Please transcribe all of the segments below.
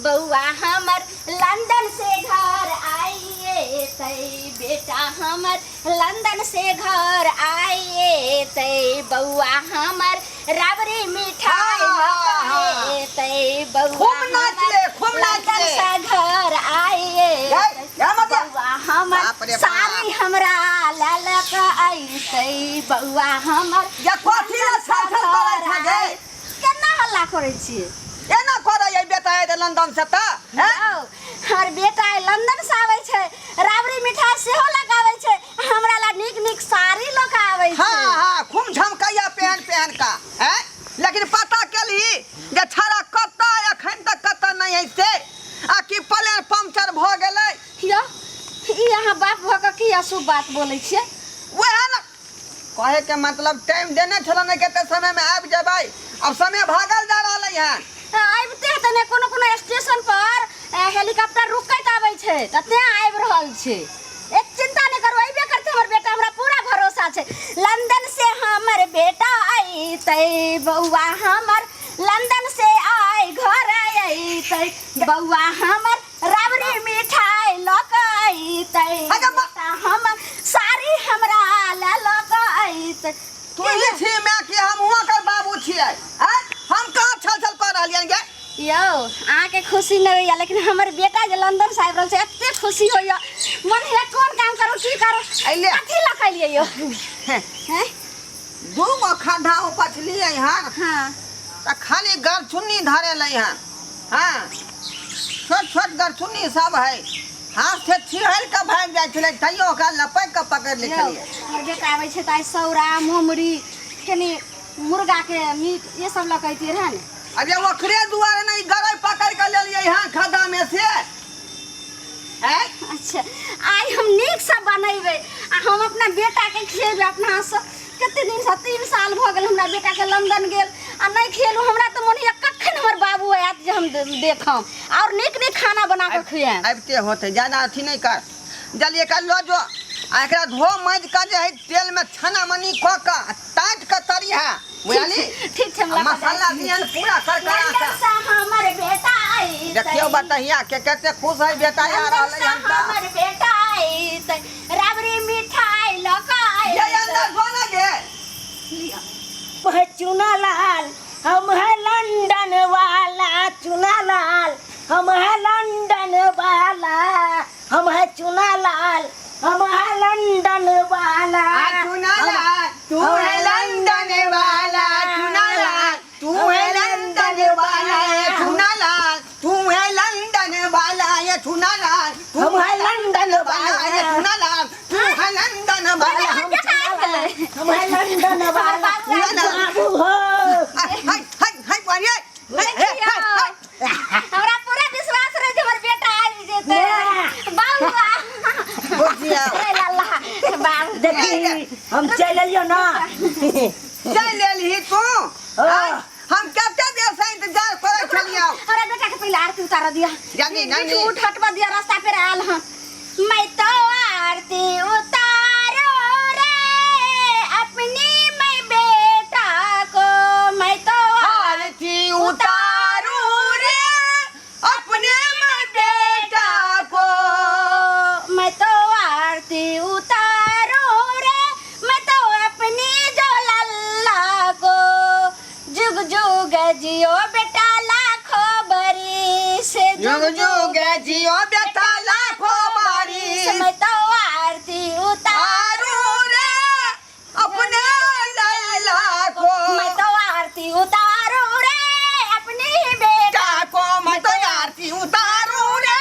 बउआ हमर लंदन से घर आइए तई बेटा हमर लंदन से घर आइए तई बउआ हमर राबड़ी मिठाई लखाए तई बउआ खूब नाच ले से घर आइए बउआ हमर सारी हमरा ललक आई तई बउआ हमर या कथी ला साथल करे छगे केना हल्ला करै छी एना करे ये बेटा है लंदन से त हर बेटा लंदन से आवे छै राबड़ी मिठाई सेहो लगावे छै हमरा ला नीक नीक साड़ी लक आवे छै हां हां खूब झमकाया पहन का हैं लेकिन पता केली जे छाड़ा कत्ता एखन तक कत्ता नहीं है से आ की प्लेन पंक्चर भ गेलै यो ई यहां बाप भ के की अशुभ बात बोलै छियै वह न कहे के मतलब टाइम देने छला ने केते समय में आबि जेबै अब समय भागल जा रहलै है आइबते तने कोनो स्टेशन पर हेलीकॉप्टर रुकैत आबै छै तते आइब रहल छै एक चिंता नहीं करू अइबे करते हमर बेटा हमरा पूरा भरोसा छै लंदन से हमर बेटा आई तई बउआ हमर लंदन से आई घर आई तई बउआ हमर राबड़ी मिठाई लक आई तई बेटा हमर सारी हमरा ला लक आई तई तू ही छी मैं कि हम हुआ कर बाबू छियै हैं हम कहां छल कर रहलियन गे यो आके खुशी न होइया लेकिन हमर बेटा जे लंदन से आइब रहल छै एते खुशी होइया मन है कोन काम करू की करू अइले कथि लखलिए यो हैं दू गो खड्डा पछली यहाँ हां त खाली गरछुन्नी धरे लै हैं हां छोट छोट गरछुन्नी सब है हाथ से छिहल के भाग जाय छले तइयो का लपक के पकड़ ले छलिए हमर बेटा आबै छै त सौरा मोमरी कनी मुर्गा के मीट ये सब लकैती रहे ने अबे ओकरे दुआरे नहीं गरै पकड़ के ले लिए यहाँ खड्डा में से हैं अच्छा आई हम नीक से बनैबे आ हम अपना बेटा के खिएबे अपना हाथ से कते दिन से 3 साल भ गेल हमरा बेटा के लंदन गेल आ नहीं खिएलु हमरा तो मन है कखन हमर बाबू आयत जे हम देखम और नीक नीक खाना बना के खुआएम आबते होते ज्यादा अथी नहीं कर जलिए कर लो जो आ एकरा धो माज के जे है तेल में छना मनी क के टाट के तरी है बुझाली ठीक छै मसाला दियन पूरा सरकार से हमर बेटा आई देखियो बताइया के केते खुश है बेटा आ रहलै हम हमर बेटा आई राबड़ी मिठाई लक आई ये अंदर बोला गे है चुना लाल हम है लंदन वाला चुना लाल हम है लंदन वाला हम है चुना लाल हम है लंदन वाला चुना लाल तू है लंदन वाला चुना लाल तू है लंदन वाला ये चुना लाल तू है लंदन वाला ये चुना लाल हम है लंदन वाला ये चुना लाल तू है लंदन वाला हम है लंदन वाला बाबू हो हाय पानी हमरा पूरा विश्वास रहे हमर बेटा आई जेते बाबूआ बोलिया ए लल्ला बाबू देखी हम चल लियो ना चल लेली तू हम कते देर से इंतजार करे छलियो अरे बेटा के पहले आरती उतार दिया जानी नहीं उठ हटवा दिया रास्ता पे आल हां मैं तो आरती उतारो रे अपनी मैं बेटा को मैं तो आरती उतारू रे अपने मैं बेटा को मैं तो आरती उतारो रे मैं तो अपनी जो लल्ला को जुग जुग जियो बेटा लाखों बरी से जुग जुग जियो बेटा लाखों बारी मैं तो आरती उतारो रे अपने लैला को मैं तो आरती उतारो रे अपनी ही बेटा को मैं तो आरती उतारू रे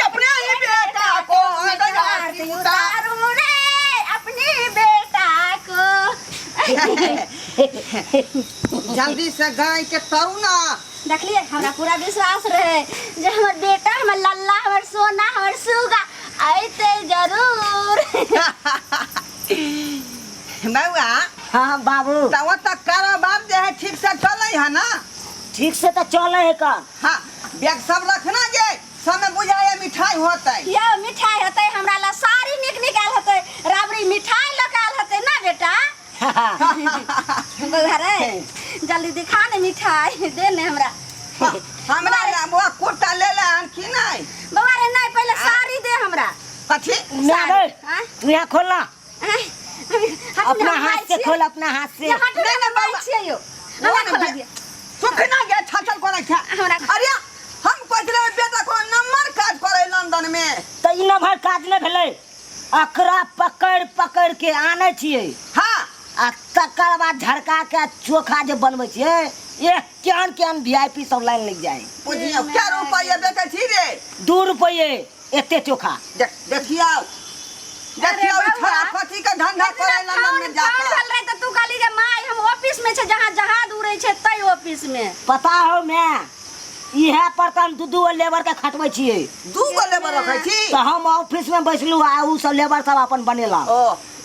अपने ही बेटा को मैं तो आरती उतारू उतारो रे अपनी बेटा को जल्दी से गाय के तरू ना देखलिए हमरा पूरा विश्वास रहे जे हमर बेटा हमर लल्ला हमर सोना हमर सुगा आइते जरूर बउआ हाँ बाबू तब तक कारोबार जे है ठीक से चले है ना ठीक से तो चले है का हाँ बैग सब रखना गे समय बुझाए मिठाई होते यो मिठाई होते हमरा ला सारी निक निकाल होते राबड़ी मिठाई लगाल होते ना बेटा बउआ रे जल्दी दिखा ने मिठाई दे ने हमरा हमरा ला बुआ कुर्ता ले ले कि नहीं बउआ रे नहीं पहले साड़ी दे हमरा कथी ना दे हैं? तू यहाँ खोलना हट अपना हम हाथ भाई से छियै। खोल अपना हाथ से ये हट नहीं, हम नहीं, भाई बउआ। छियै यो वो हमरा ने खोला बे- दिया सुख ना गया छाछल करे छा हमरा अरे हम पछले बेटा को नंबर काज करे लंदन में तो इन भर काज नहीं भेलै अकरा पकड़ पकड़ के आने छियै हाँ आ तकर बाद झड़का के चोखा जे बनबै छियै एक केहन केहन VIP सब लाइन लग जाए बुझियो क्या रुपया बेचे छी रे 2 रुपये एते चोखा देखियो देखियो अरे छड़ा बउआ। फटी के धंधा करे लंदन में जाकर चल रहे तो तू कहली जे माई हम ऑफिस में छे जहां जहाज उड़ै छे तई ऑफिस में पता हो मैं इहे पर हम दू लेबर के खटबै छियै दू गो लेबर रखे छी तो हम ऑफिस में बैसलू आ उ सब लेबर सब अपन बनेला ओ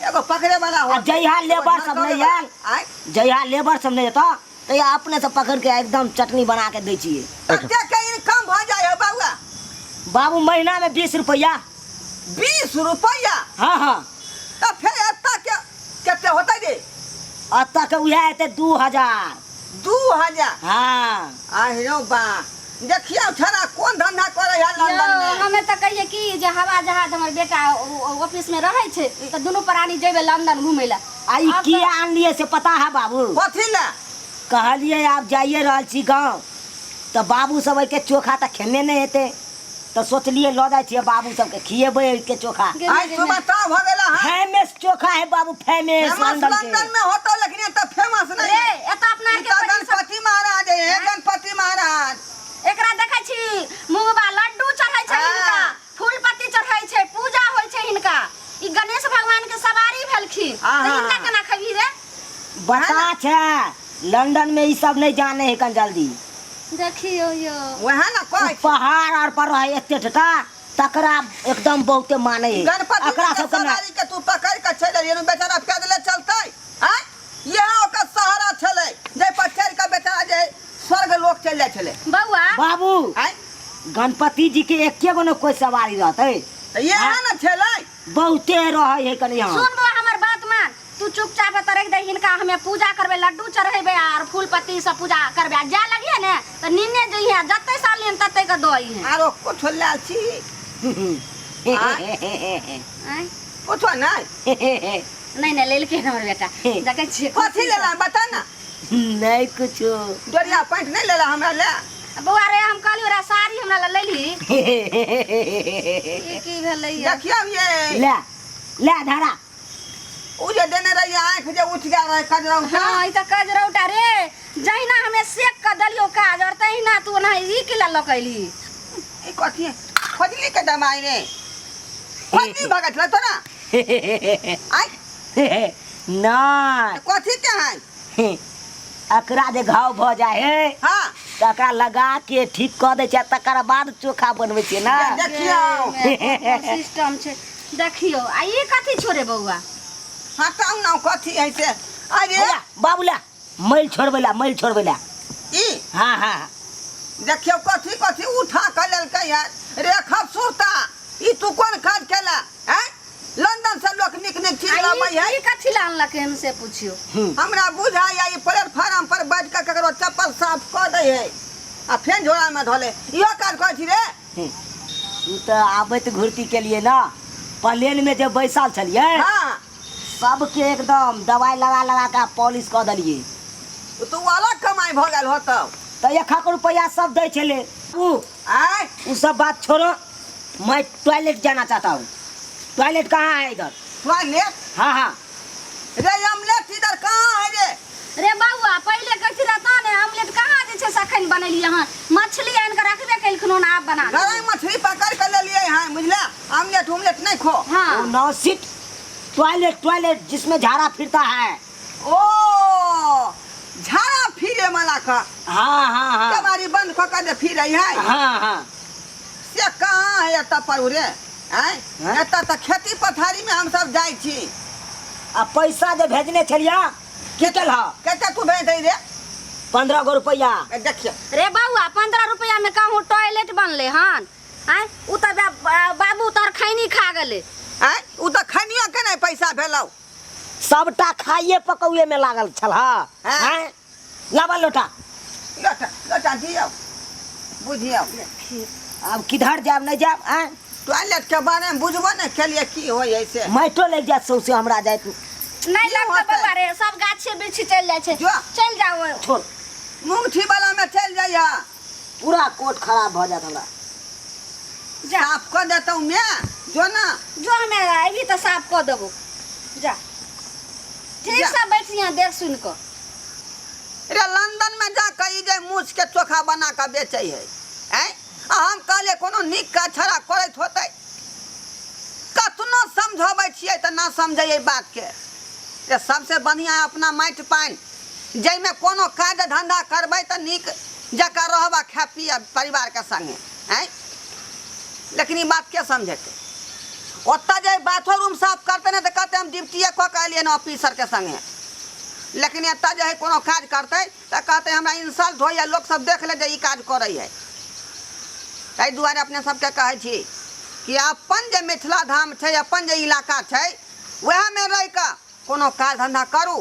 एगो पकड़े वाला हो आ जहिया लेबर सब नहीं आयल आय जहिया लेबर सब नहीं एता तो अपने से पकड़ के एकदम चटनी बना के दै छियै कते के इनकम भ जाय हो बाबूआ बाबू महीना में 20 रुपया 20 रुपया हाँ हाँ तो फिर एता के केते होतै रे अतः के उहे एते 2000 2000 हाँ आहिरो बा देखियो छड़ा कोन धंधा करे है लंदन यो, में हमें तो कहिए कि जे हवा जहाज हमर बेटा ऑफिस में रहे छे तो दोनों प्राणी जेबे लंदन घूमे ला आ ई अब किया आनलिए से पता है बाबू कथी ला कहलिए आप जाइए रहल छी गाँव तो बाबू सब के चोखा तो खेने नहीं हेते तो सोचलिए लऽ जाइ छियै बाबू सबके खिएबै के चोखा आज सुबह ता भ गेला है फेमस चोखा है बाबू फेमस फेमस लंदन लंदन के में होतो लेकिन ये तो फेमस रे नहीं है एता अपना ई के तो परिसर- गणपति महाराज है गणपति महाराज एकरा देखै छी मुंगबा लड्डू चढ़ै छै हिनका फूल पत्ती चढ़ै छै पूजा होइ छै हिनका ई गणेश भगवान के सवारी भेलखिन तो आहा। हिनका केना खबी रे बता छे लंदन में ई सब नहीं जाने है कन जल्दी देखियो यो वह ना उ कोई पहाड़ आर पर रहे एते टटा तकरा एकदम बहुते माने है गणपति एकरा के सबके ना सवारी के तू पकड़ के चले ये बेचारा पैदले चलते हैं यहाँ ओकर सहारा चले जे पर चढ़ के बेचारा जे स्वर्ग लोक चल जाय चले बउआ बाबू हैं गणपति जी के एके गो न कोई सवारी रहते ये है ना चले बहुते रहे है कनी यहाँ सुन बउआ हमर बात मान तू चुपचाप त रख दे हिनका हमें पूजा करबे लड्डू चढ़ेबे और फूल पत्ती सब पूजा करबे आ जा लगिए ने तो निन्ने जइहे जत्ते साल लेन तत्ते के दई है आरो कुछ लाल छी हैं? कुछ नहीं नहीं नहीं ले के हमर बेटा देखे छी कथी लेला बता ना नहीं कुछो डोरिया पैंट नहीं लेला हमरा ले बउआ रे हम कहलियो रे साड़ी हमरा ला लेली ई की भेलै या देखियो ये ले ले धरा उ जे देने रही आंख जे उठ गया रहे कजरा उठा हां ई त कजरौटा रे जहिना हमें सेक क दलियो काज और तहिना तू ना ई किला लकैली ई कथी खोजली के दमाई रे खोजली भगत ल तो ना आई नहीं कथी के है अकरा जे घाव भ जाए है हां तकरा लगा के ठीक क दे छै तकर बाद चोखा बनबै छै ना देखियो सिस्टम छै देखियो आ ई कथी छोरे बउआ हटाऊ ना कथी है से अरे ले, बाबू ला मैल छोड़बै ला ई हाँ हाँ देखियो कथी कथी उठा के लेलकै यार रेखा सुरता ई तू कोन काज केला हैं लंदन से लोग निक निक चीज लाबै है ई कथी ला अनलक हमसे पूछियो हमरा बुझाया ई प्लेटफार्म पर बैठ के ककरो चप्पल साफ क दै है आ फेन झोला में धोले इहो काज करै छी रे तू तो आबैत घुरती के लिए ना प्लेन में जब बैसल छलिए हां सबके एकदम दवाई लगा के पॉलिश क देलिए तू अलग कमाई भ गेल होतौ तो 1 रुपया सब दे छले आय वो सब बात छोड़ो मैं टॉयलेट जाना चाहता हूँ टॉयलेट कहाँ है इधर टॉयलेट हाँ हाँ रे ऑमलेट इधर कहाँ है रे रे बउआ पहिले कथी रहता ने ऑमलेट कहाँ जे छै सखन बनैली यहाँ मछली आनि के रखबे केलखनो ना आप बना गरई मछली पकड़ के ले लिए हैं बुझला ऑमलेट उमलेट नहीं खो हां वो नो सिट टॉयलेट जिसमें झाड़ा फिरता है ओ झाड़ा फिरे मला का हाँ हाँ हाँ कबारी बंद क के दे फिर है हाँ हाँ से कहाँ है एत पर रे हैं हाँ? एत त खेती पथारी में हम सब जाई छी अब पैसा जो भेजने छलिया केटल है कते तू भेज दे रे 15 रुपया देखियो रे बउआ 15 रुपया में कहूँ टॉयलेट बनले हन आय उ त बाबू तोर खैनी खा गेले हैं उ त खनिया के नहीं पैसा भेलौ सबटा खाइए पकौए में लागल छल हाँ। हैं लाबा लोटा लटा लटा दियो बुझियो अब किधर जाब नहीं जाब आँ टॉयलेट के बारे में बुझबो ने केलिए की होय ऐसे माइटो लग जात सौसे हमरा जाइत नहीं की लगता होतै? बउआ रे सब गाछे बिछी चल जाए छे जो। चल जाओ छोड़ मुंगठी वाला में चल जाइया पूरा कोट खराब भ जात हमरा जा साफ कर देता हूँ मैं जो ना जो हमें अभी तो साफ कर देबो जा ठीक जा। से बैठ यहाँ देख सुन को रे लंदन में जा कही जे मूछ के चोखा बना के बेचे है हैं आ हम कहले कोनो निक का छड़ा करत होतै कतनो समझाबै छियै त ना समझै ए बात के रे सबसे बढ़िया अपना माटि पानि जै में कोनो काज धंधा करबै त निक जका रहबा खा पिया परिवार के संगे हैं लेकिन ई बात के समझेतै ओत्ता जे बाथरूम साफ करते ने त कहते हम ड्यूटी कऽ के एलियै न ऑफिसर के संगे लेकिन एतऽ जे है कोनो काज करते तऽ कहते हमरा इंसल्ट होइए लोग सब देख ले जे ई काज करै है ताहि दुआरे अपने सबके कहै छी कि अपन जे मिथिला धाम छै अपन जे इलाका छै वएह में रहि कऽ कोनो काज धंधा करू